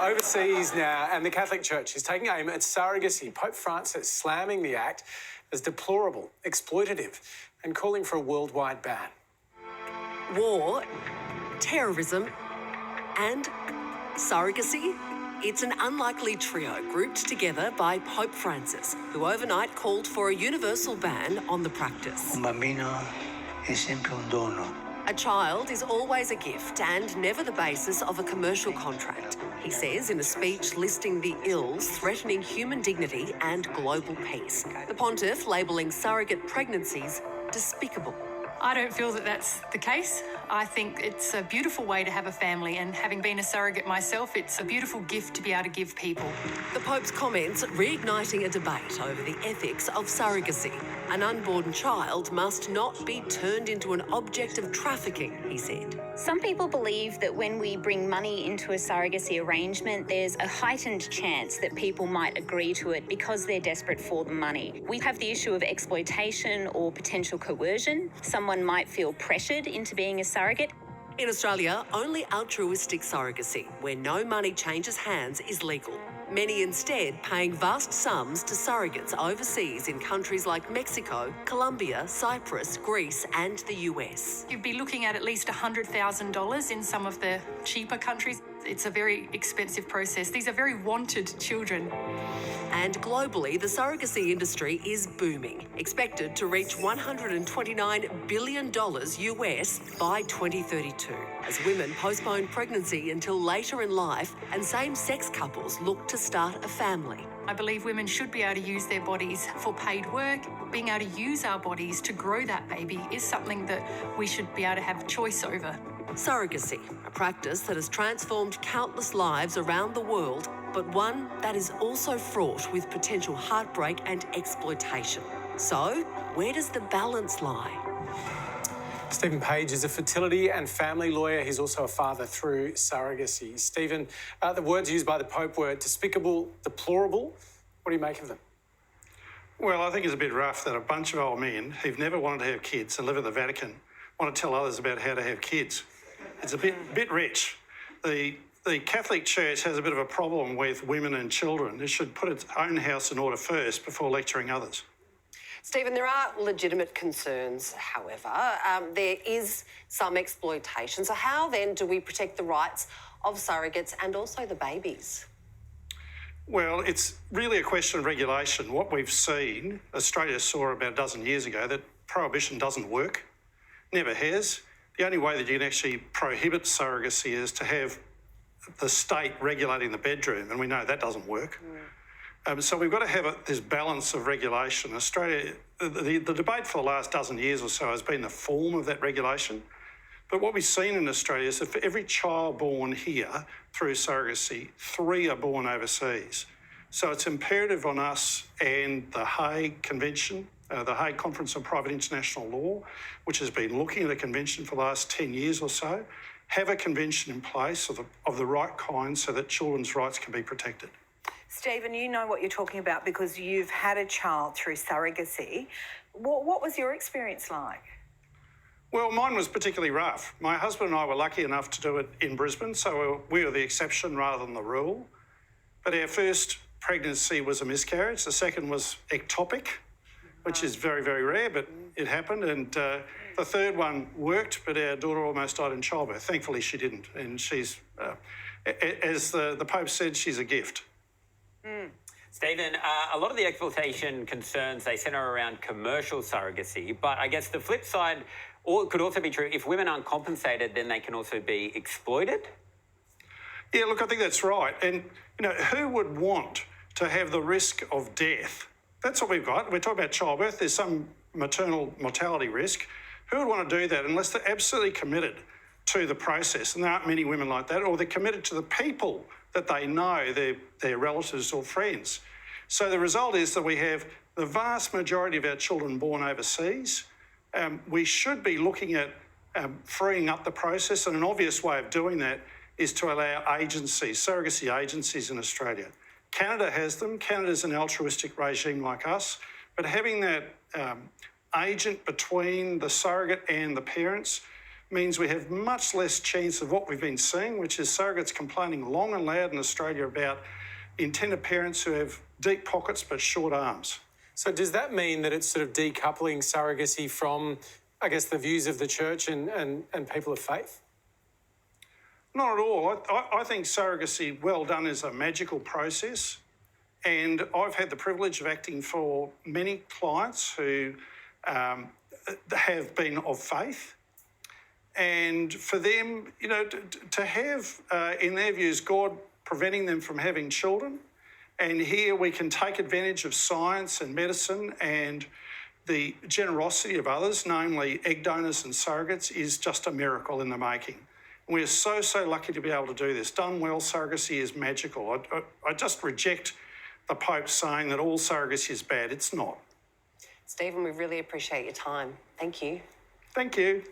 Overseas now, and the Catholic Church is taking aim at surrogacy. Pope Francis slamming the act as deplorable, exploitative, and calling for a worldwide ban. War, terrorism, and surrogacy? It's an unlikely trio grouped together by Pope Francis, who overnight called for a universal ban on the practice. Un bambino è sempre un dono. A child is always a gift and never the basis of a commercial contract, he says in a speech listing the ills threatening human dignity and global peace. The pontiff labelling surrogate pregnancies despicable. I don't feel that that's the case. I think it's a beautiful way to have a family, and having been a surrogate myself, it's a beautiful gift to be able to give people. The Pope's comments reigniting a debate over the ethics of surrogacy. An unborn child must not be turned into an object of trafficking, he said. Some people believe that when we bring money into a surrogacy arrangement, there's a heightened chance that people might agree to it because they're desperate for the money. We have the issue of exploitation or potential coercion. Someone might feel pressured into being a surrogate. In Australia, only altruistic surrogacy, where no money changes hands, is legal. Many instead paying vast sums to surrogates overseas in countries like Mexico, Colombia, Cyprus, Greece and the US. You'd be looking at least $100,000 in some of the cheaper countries. It's a very expensive process. These are very wanted children. And globally, the surrogacy industry is booming, expected to reach $129 billion US by 2032, as women postpone pregnancy until later in life and same-sex couples look to start a family. I believe women should be able to use their bodies for paid work. Being able to use our bodies to grow that baby is something that we should be able to have choice over. Surrogacy, a practice that has transformed countless lives around the world, but one that is also fraught with potential heartbreak and exploitation. So, where does the balance lie? Stephen Page is a fertility and family lawyer. He's also a father through surrogacy. Stephen, the words used by the Pope were despicable, deplorable. What do you make of them? Well, I think it's a bit rough that a bunch of old men who've never wanted to have kids and live in the Vatican want to tell others about how to have kids. It's a bit rich. The Catholic Church has a bit of a problem with women and children. It should put its own house in order first before lecturing others. Stephen, there are legitimate concerns, however. There is some exploitation. So how then do we protect the rights of surrogates and also the babies? Well, it's really a question of regulation. What we've seen, Australia saw about a dozen years ago that prohibition doesn't work, never has. The only way that you can actually prohibit surrogacy is to have the state regulating the bedroom, and we know that doesn't work. So we've got to have this balance of regulation. Australia, the debate for the last dozen years or so has been the form of that regulation. But what we've seen in Australia is that for every child born here through surrogacy, 3 are born overseas. So it's imperative on us and the Hague Convention, the Hague Conference on Private International Law, which has been looking at a convention for the last 10 years or so, have a convention in place of the right kind so that children's rights can be protected. Stephen, you know what you're talking about because you've had a child through surrogacy. What was your experience like? Well, mine was particularly rough. My husband and I were lucky enough to do it in Brisbane, so we were the exception rather than the rule. But our first pregnancy was a miscarriage. The second was ectopic, which is very, very rare, but it happened. And the third one worked, but our daughter almost died in childbirth. Thankfully, she didn't. And she's, as the Pope said, she's a gift. Stephen, a lot of the exploitation concerns, they centre around commercial surrogacy, but I guess the flip side could also be true. If women aren't compensated, then they can also be exploited? Yeah, look, I think that's right. And, who would want to have the risk of death? That's what we've got. We're talking about childbirth. There's some maternal mortality risk. Who would want to do that unless they're absolutely committed to the process? And there aren't many women like that, or they're committed to the people that they know, their relatives or friends. So the result is that we have the vast majority of our children born overseas. We should be looking at freeing up the process, and an obvious way of doing that is to allow agencies, surrogacy agencies in Australia. Canada has them. Canada's an altruistic regime like us, but having that agent between the surrogate and the parents means we have much less chance of what we've been seeing, which is surrogates complaining long and loud in Australia about intended parents who have deep pockets but short arms. So does that mean that it's sort of decoupling surrogacy from, I guess, the views of the church and people of faith? Not at all. I think surrogacy, well done, is a magical process. And I've had the privilege of acting for many clients who have been of faith. And for them, you know, to have, in their views, God preventing them from having children. And here we can take advantage of science and medicine and the generosity of others, namely egg donors and surrogates, is just a miracle in the making. We're so lucky to be able to do this. Done well, surrogacy is magical. I just reject the Pope saying that all surrogacy is bad. It's not. Stephen, we really appreciate your time. Thank you. Thank you.